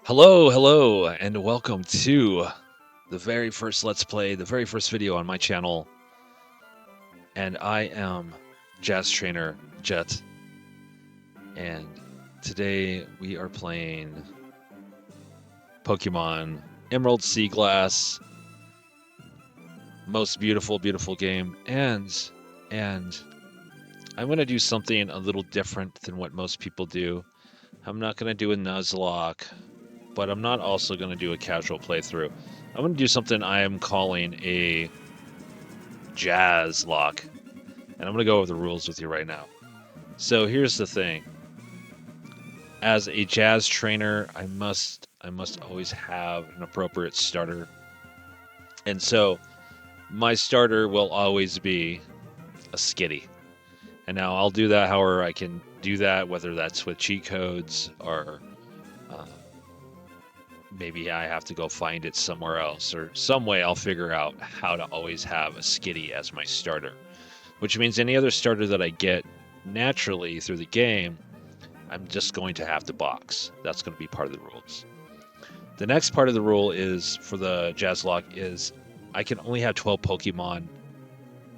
Hello, and welcome to the very first Let's Play, the very first video on my channel. And I am Jazz Trainer Jet, and today we are playing Pokemon Emerald SeaGlass. Most beautiful, beautiful game. And I'm going to do something a little different than what most people do. I'm not going to do a Nuzlocke, but I'm not also going to do a casual playthrough. I'm going to do something I am calling a Jazzlock, and I'm going to go over the rules with you right now. So here's the thing. As a jazz trainer, I must always have an appropriate starter. And so my starter will always be a Skitty. And now I'll do that however I can do that, whether that's with cheat codes or uh, maybe I have to go find it somewhere else, or some way I'll figure out how to always have a Skitty as my starter. Which means any other starter that I get naturally through the game, I'm just going to have to box. That's going to be part of the rules. The next part of the rule is for the Jazzlock is I can only have 12 Pokemon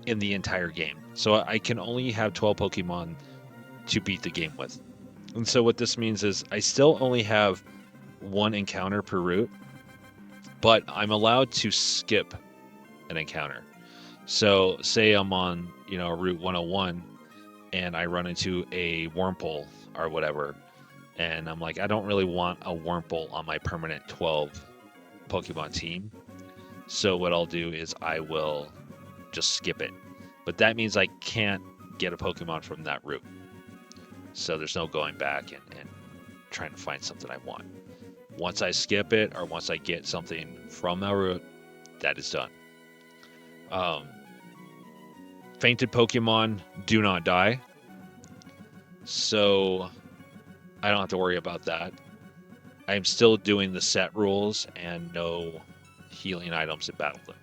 in the entire game. So I can only have 12 Pokemon to beat the game with. And so what this means is I still only have one encounter per route, but I'm allowed to skip an encounter. So say I'm on, Route 101 and I run into a Wurmple or whatever, and I'm like, I don't really want a Wurmple on my permanent 12 Pokemon team. So what I'll do is I will just skip it. But that means I can't get a Pokemon from that route. So there's no going back and trying to find something I want. Once I skip it or once I get something from that route, that is done. Fainted Pokemon do not die. So I don't have to worry about that. I'm still doing the set rules and no healing items in battle them.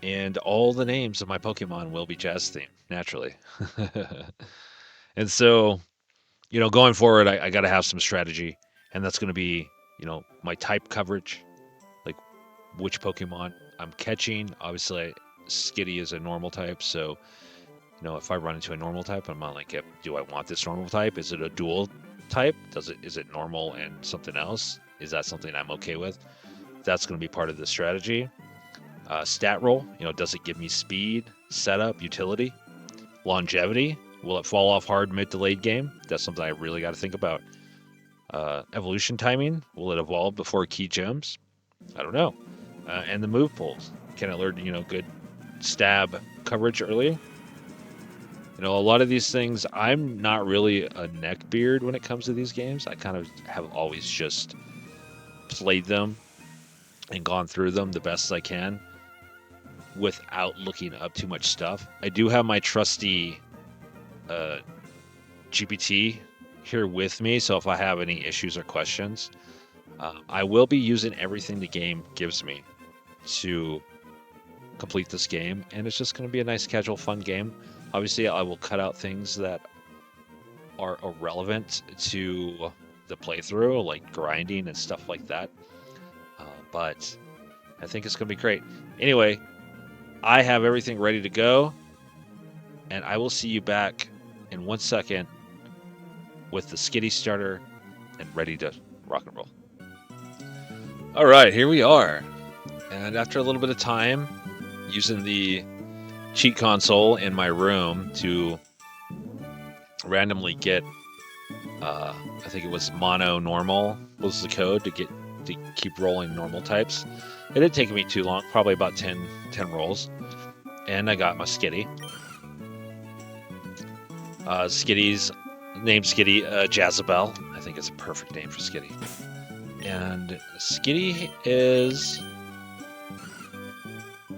And all the names of my Pokemon will be jazz themed, naturally. And so, going forward, I got to have some strategy. And that's going to be, my type coverage, like which Pokemon I'm catching. Obviously, Skitty is a normal type. So, if I run into a normal type, I'm not like, do I want this normal type? Is it a dual type? Is it normal and something else? Is that something I'm okay with? That's going to be part of the strategy. Stat roll, does it give me speed, setup, utility, longevity? Will it fall off hard mid to late game? That's something I really got to think about. Evolution timing, will it evolve before key gems? I don't know. And the move pulls, can it learn, good stab coverage early? A lot of these things, I'm not really a neckbeard when it comes to these games. I kind of have always just played them and gone through them the best I can without looking up too much stuff. I do have my trusty GPT here with me, so if I have any issues or questions, I will be using everything the game gives me to complete this game, and it's just going to be a nice, casual, fun game. Obviously, I will cut out things that are irrelevant to the playthrough, like grinding and stuff like that. But I think it's going to be great. Anyway, I have everything ready to go, and I will see you back in 1 second with the Skitty starter and ready to rock and roll. All right, here we are. And after a little bit of time, using the cheat console in my room to randomly get, I think it was mono normal was the code to keep rolling normal types. It didn't take me too long, probably about 10 rolls. And I got my Skitty. Skitty's named Skitty Jazabelle. I think it's a perfect name for Skitty. And Skitty is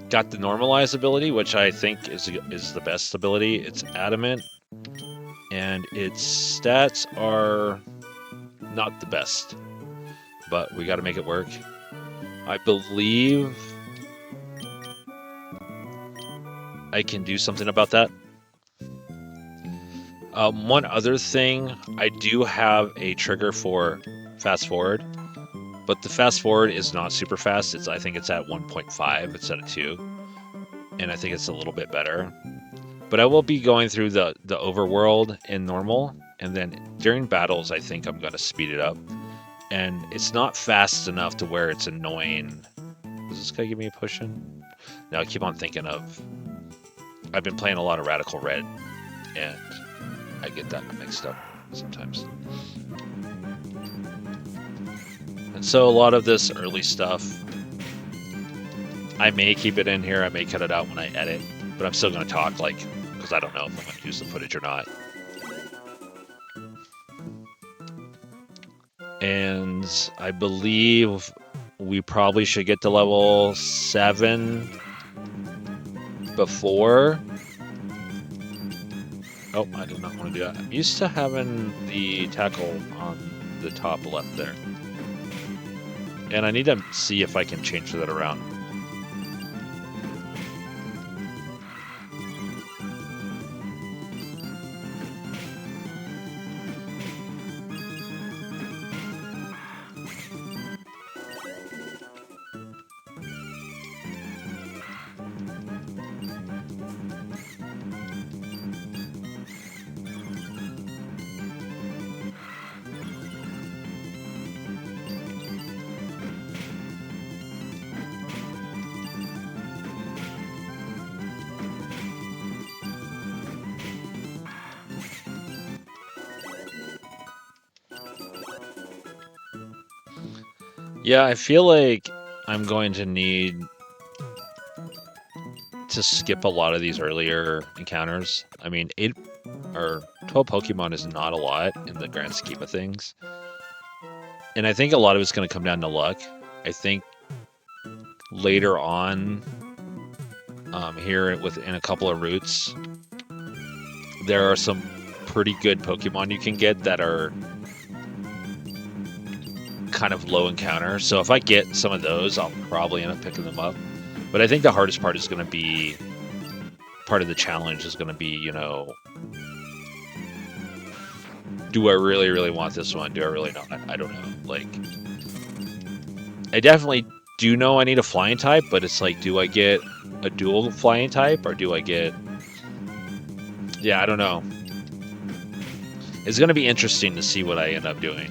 got the normalize ability, which I think is the best ability. It's adamant, and its stats are not the best, but we got to make it work. I believe I can do something about that. One other thing, I do have a trigger for fast forward. But the fast forward is not super fast. I think it's at 1.5 instead of 2. And I think it's a little bit better. But I will be going through the overworld in normal. And then during battles, I think I'm going to speed it up. And it's not fast enough to where it's annoying. Does this guy give me a potion? No, I keep on thinking of... I've been playing a lot of Radical Red. And I get that mixed up sometimes. And so a lot of this early stuff, I may keep it in here, I may cut it out when I edit, but I'm still going to talk, like, because I don't know if I'm going to use the footage or not. And I believe we probably should get to level 7 before... Oh, I do not want to do that. I'm used to having the tackle on the top left there. And I need to see if I can change that around. Yeah, I feel like I'm going to need to skip a lot of these earlier encounters. I mean, 8 or 12 Pokemon is not a lot in the grand scheme of things. And I think a lot of it's going to come down to luck. I think later on, here within a couple of routes, there are some pretty good Pokemon you can get that are kind of low encounter. So if I get some of those, I'll probably end up picking them up. But I think the hardest part is going to be, part of the challenge is going to be, you know, do I really, really want this one? Do I really not? I don't know. Like, I definitely do know I need a flying type, but it's like, do I get a dual flying type or do I get... Yeah, I don't know. It's going to be interesting to see what I end up doing.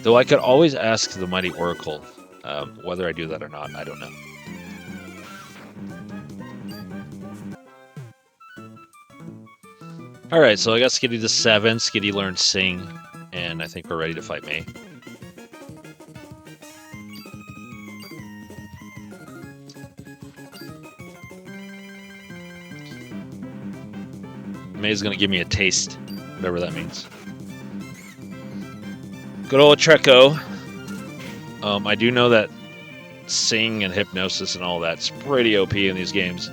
Though I could always ask the Mighty Oracle whether I do that or not. I don't know. Alright, so I got Skitty to 7. Skitty learned Sing. And I think we're ready to fight May. May's gonna give me a taste. Whatever that means. Good old Treco. I do know that Sing and Hypnosis and all that's pretty OP in these games.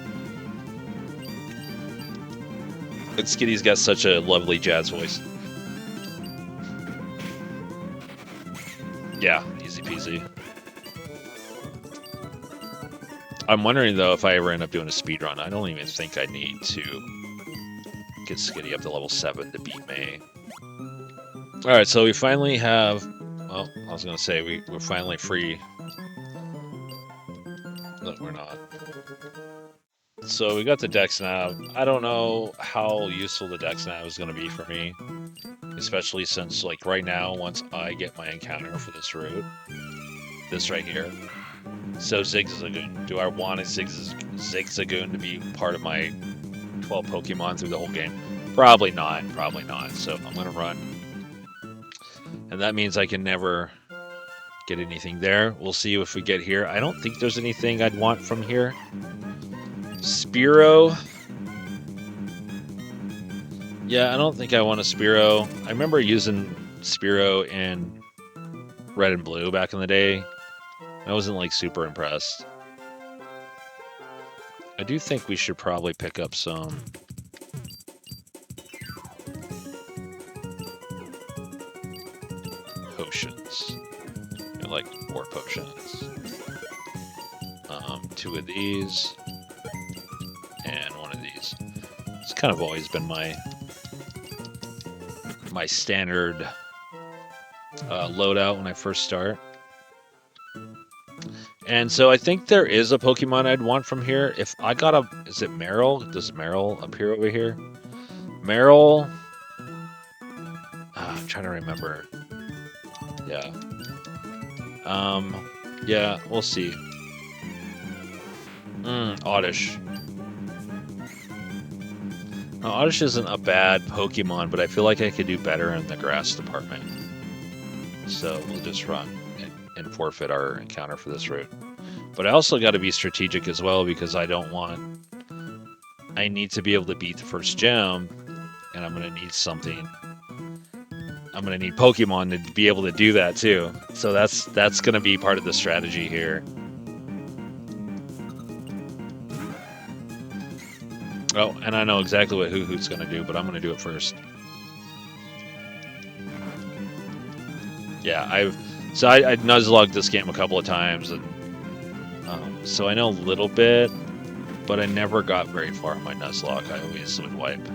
And Skitty's got such a lovely jazz voice. Yeah, easy peasy. I'm wondering though if I ever end up doing a speedrun. I don't even think I need to get Skitty up to level 7 to beat May. Alright, so we finally have... Well, I was going to say we're finally free. No, we're not. So we got the Dex Nav. I don't know how useful the Dex Nav is going to be for me. Especially since, like, right now, once I get my encounter for this route, this right here. So Zigzagoon. Do I want a Zigzagoon to be part of my 12 Pokemon through the whole game? Probably not. Probably not. So I'm going to run. And that means I can never get anything there. We'll see if we get here. I don't think there's anything I'd want from here. Spearow. Yeah, I don't think I want a Spearow. I remember using Spearow in Red and Blue back in the day. I wasn't like super impressed. I do think we should probably pick up some potions. Like 4 potions. 2 of these. And 1 of these. It's kind of always been my my standard loadout when I first start. And so I think there is a Pokemon I'd want from here. If I got a... Is it Meryl? Does Meryl appear over here? Meryl... I'm trying to remember. Yeah. Yeah, we'll see. Oddish. Now, Oddish isn't a bad Pokemon, but I feel like I could do better in the grass department. So we'll just run and forfeit our encounter for this route. But I also got to be strategic as well, because I don't want... I need to be able to beat the first gym, and I'm going to need something... I'm going to need Pokemon to be able to do that too. So that's going to be part of the strategy here. Oh, and I know exactly what Hoo-Hoot's going to do, but I'm going to do it first. Yeah, I Nuzlogged this game a couple of times, and so I know a little bit, but I never got very far in my Nuzlocke. I always would wipe.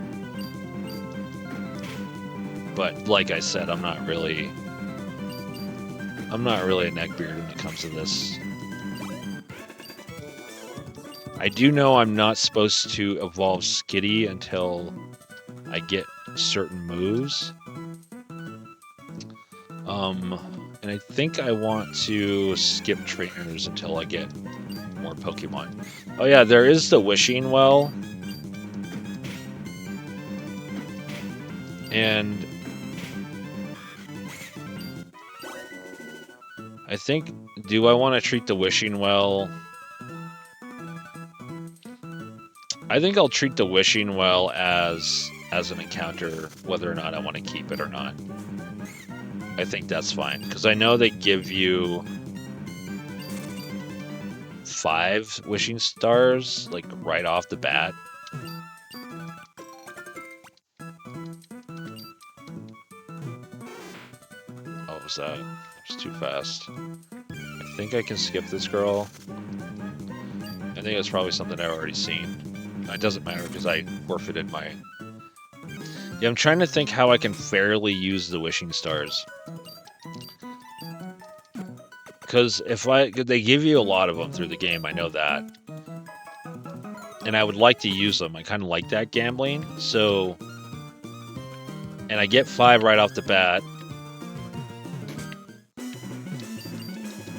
But like I said, I'm not really a neckbeard when it comes to this. I do know I'm not supposed to evolve Skitty until I get certain moves. And I think I want to skip trainers until I get more Pokemon. Oh yeah, there is the Wishing Well. And I think, do I want to treat the Wishing Well? I think I'll treat the Wishing Well as an encounter, whether or not I want to keep it or not. I think that's fine, because I know they give you 5 wishing stars, like, right off the bat. Oh, what was that? It was too fast. I think I can skip this girl. I think it's probably something I've already seen. It doesn't matter, because I forfeited my... Yeah, I'm trying to think how I can fairly use the wishing stars. Because they give you a lot of them through the game, I know that. And I would like to use them. I kind of like that gambling. So, and I get 5 right off the bat.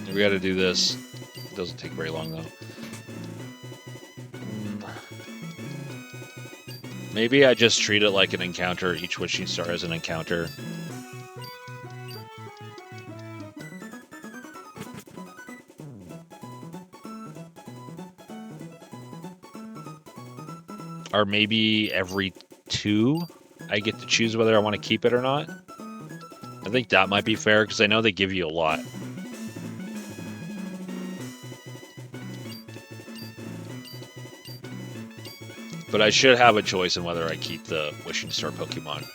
We got to do this. It doesn't take very long though. Maybe I just treat it like an encounter. Each wishing star is an encounter. Or maybe every 2, I get to choose whether I want to keep it or not. I think that might be fair, because I know they give you a lot. But I should have a choice in whether I keep the Wishing Star Pokemon.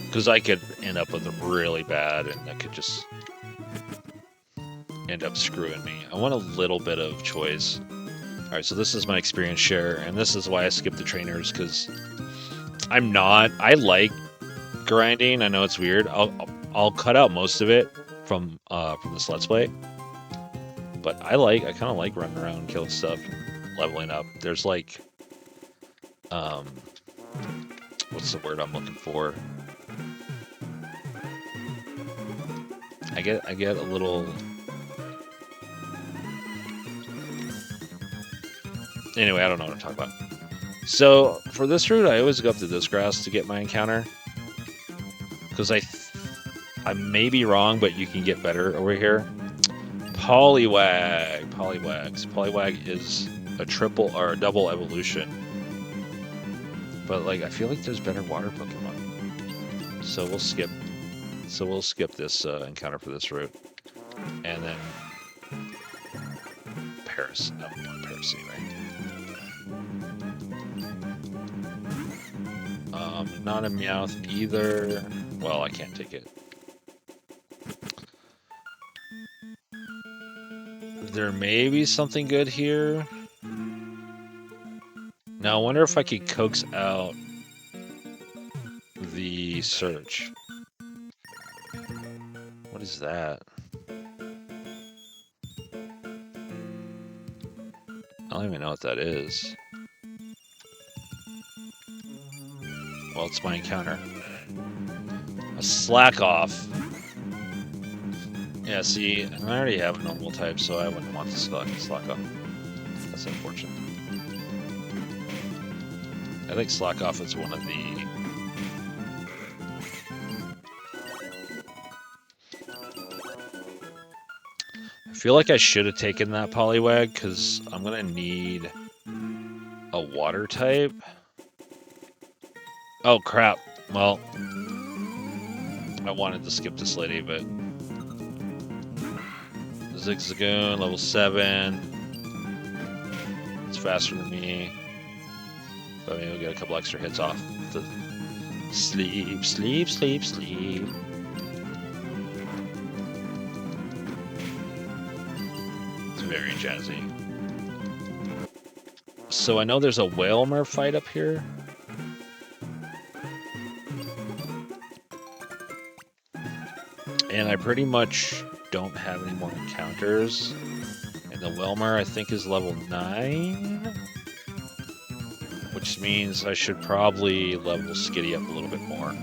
Because I could end up with them really bad, and that could just end up screwing me. I want a little bit of choice. Alright, so this is my experience share, and this is why I skipped the trainers, because I like grinding. I know it's weird. I'll cut out most of it from this Let's Play. But I kind of like running around, killing stuff, and leveling up. There's like... what's the word I'm looking for? I get a little... Anyway, I don't know what I'm talking about. So, for this route, I always go up to this grass to get my encounter. Because I may be wrong, but you can get better over here. Poliwag. Poliwag is a triple or a double evolution. But, like, I feel like there's better water Pokemon. So we'll skip this encounter for this route. And then... Paris. No, not Paris, right? Not a Meowth either. Well, I can't take it. There may be something good here. Now, I wonder if I could coax out the search. What is that? I don't even know what that is. Well, it's my encounter. A slack off. Yeah, see, I already have a normal type, so I wouldn't want to slack off. That's unfortunate. I think slack off is one of the... I feel like I should have taken that Poliwag, because I'm going to need a water type. Oh, crap. Well, I wanted to skip this lady, but... Zigzagoon, level 7. It's faster than me. But maybe we'll get a couple extra hits off. Sleep, sleep, sleep, sleep. It's very jazzy. So I know there's a Whalmer fight up here. And I pretty much don't have any more encounters. And the Whalmer, I think, is level 9. Which means I should probably level Skitty up a little bit more.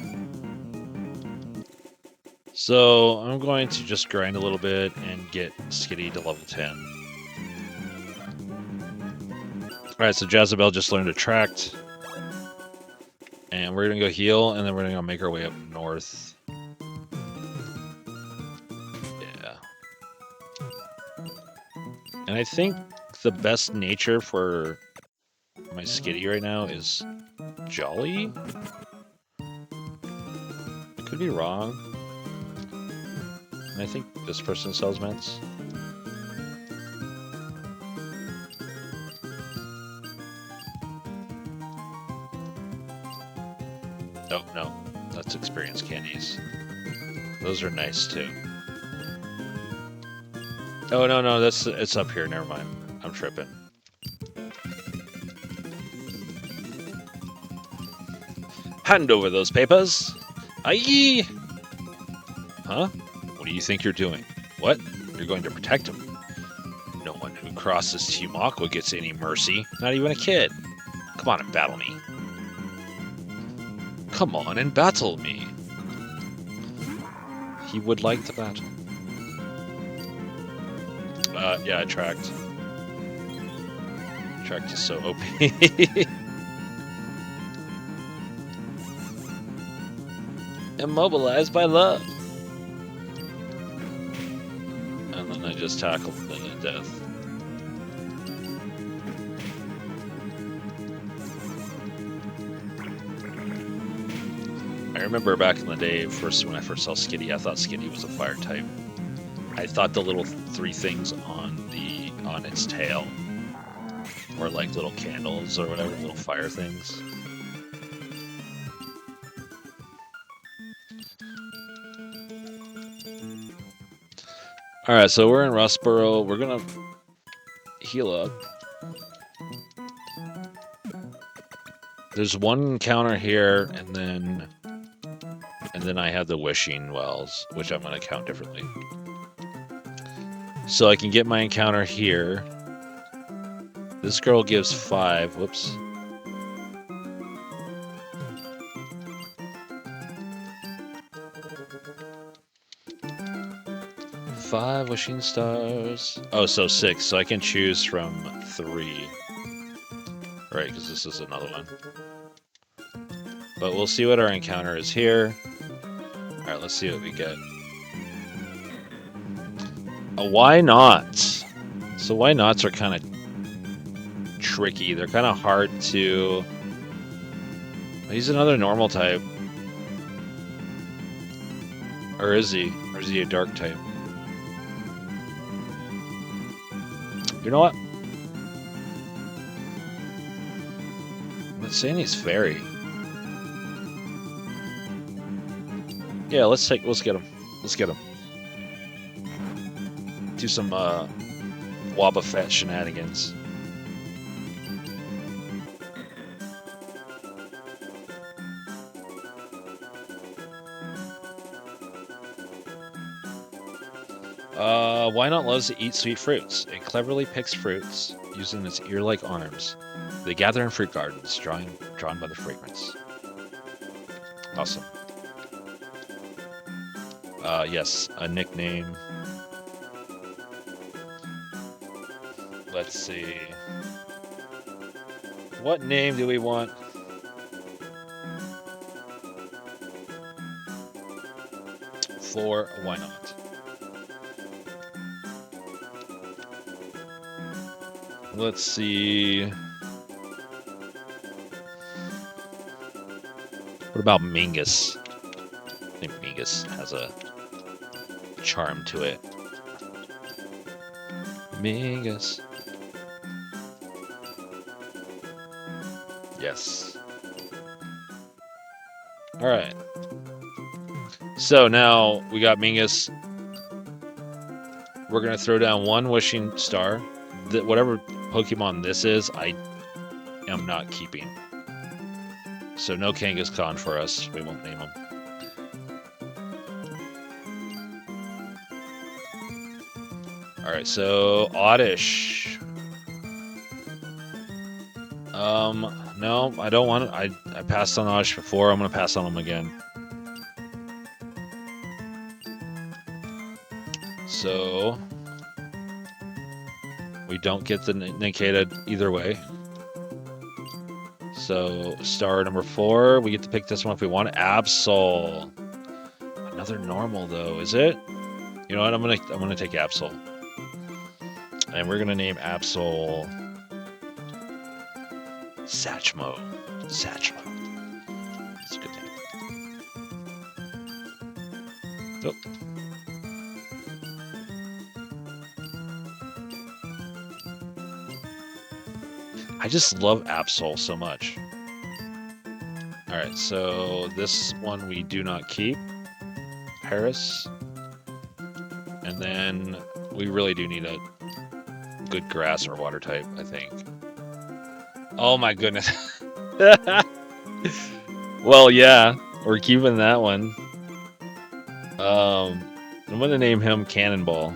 So I'm going to just grind a little bit and get Skitty to level 10. Alright, so Jezebel just learned Attract. And we're going to go heal, and then we're going to go make our way up north. Yeah. And I think the best nature for my Skitty right now is Jolly? I could be wrong. And I think this person sells meds. Oh, no. That's experience candies. Those are nice, too. Oh, no, it's up here. Never mind. I'm tripping. Hand over those papers! Aye! Huh? What do you think you're doing? What? You're going to protect him? No one who crosses Team Aqua gets any mercy. Not even a kid. Come on and battle me. Come on and battle me. He would like to battle. Yeah, Attract. Attract is so OP. Immobilized by love. And then I just tackled them to death. I remember back in the day, when I first saw Skitty, I thought Skitty was a fire type. I thought the little 3 things on its tail were like little candles or whatever, little fire things. Alright, so we're in Rustboro. We're gonna heal up. There's one encounter here, and then I have the Wishing Wells, which I'm gonna count differently. So I can get my encounter here. This girl gives 5. Whoops. Five wishing stars. Oh, so 6. So I can choose from 3. Right, because this is another one. But we'll see what our encounter is here. Alright, let's see what we get. Why not? So why nots are kind of tricky. They're kind of hard to... He's another normal type. Or is he? Or is he a dark type? You know what? Let's say he's fairy. Yeah, let's get him. Let's get him. Do some Wobbuffet shenanigans. Why not loves to eat sweet fruits? It cleverly picks fruits using its ear-like arms. They gather in fruit gardens, drawn by the fragrance. Awesome. Yes, a nickname. Let's see. What name do we want? For why not? Let's see. What about Mingus? I think Mingus has a charm to it. Mingus. Yes. Alright. So now we got Mingus. We're going to throw down one wishing star. Whatever Pokemon this is, I am not keeping. So no Kangaskhan for us. We won't name him. Alright, so Oddish. No, I don't want it. I passed on Oddish before. I'm going to pass on him again. So we don't get the Nincada either way. So star number 4, we get to pick this one if we want. Absol. Another normal though, is it? You know what? I'm gonna take Absol, and we're gonna name Absol Satchmo. Satchmo. That's a good name. Oh. I just love Absol so much. Alright, so this one we do not keep. Paris. And then we really do need a good grass or water type, I think. Oh my goodness. Well, yeah, we're keeping that one. I'm gonna name him Cannonball.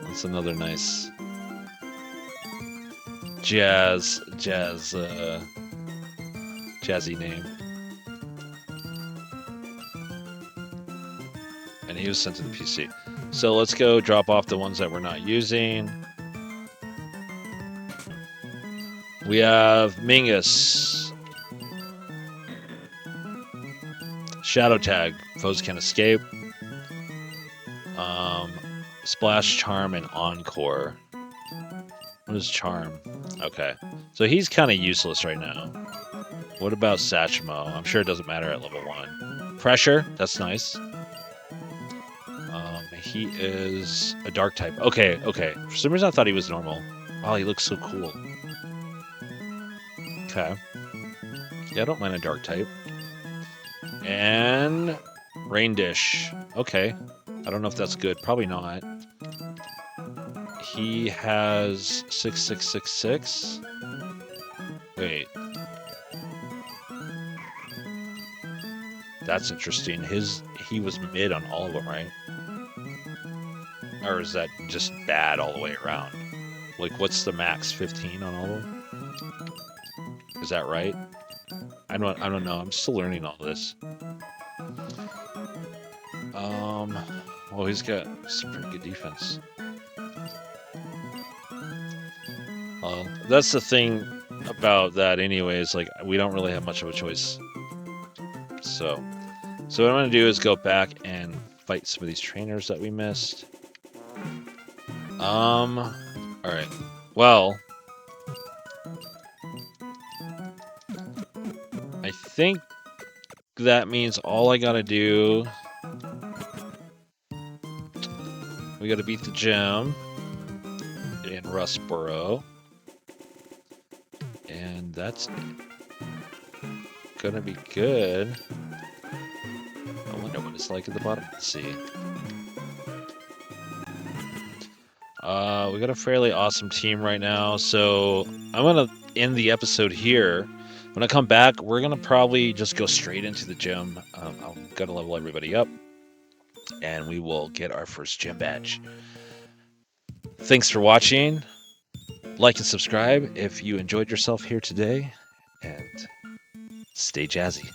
That's another nice jazzy name. And he was sent to the PC. So let's go drop off the ones that we're not using. We have Mingus. Shadow Tag. Foes can escape. Splash, Charm, and Encore. What is Charm? Okay. So he's kind of useless right now. What about Satchmo? I'm sure it doesn't matter at level 1. Pressure. That's nice. He is a dark type. Okay, okay. For some reason I thought he was normal. Wow, he looks so cool. Okay. Yeah, I don't mind a dark type. And Rain Dish. Okay. I don't know if that's good. Probably not. He has 6666. Wait. That's interesting. He was mid on all of them, right? Or is that just bad all the way around? Like, what's the max? 15 on all of them? Is that right? I don't know. I'm still learning all this. Well, he's got some pretty good defense. That's the thing about that anyways, like, we don't really have much of a choice. So what I'm going to do is go back and fight some of these trainers that we missed. Alright. Well, I think that means all I gotta do... We gotta beat the gym in Rustboro. And that's gonna be good. I wonder what it's like at the bottom. Let's see. We got a fairly awesome team right now, so I'm gonna end the episode here. When I come back, we're gonna probably just go straight into the gym. I'm gonna level everybody up, and we will get our first gym badge. Thanks for watching. Like and subscribe if you enjoyed yourself here today, and stay jazzy.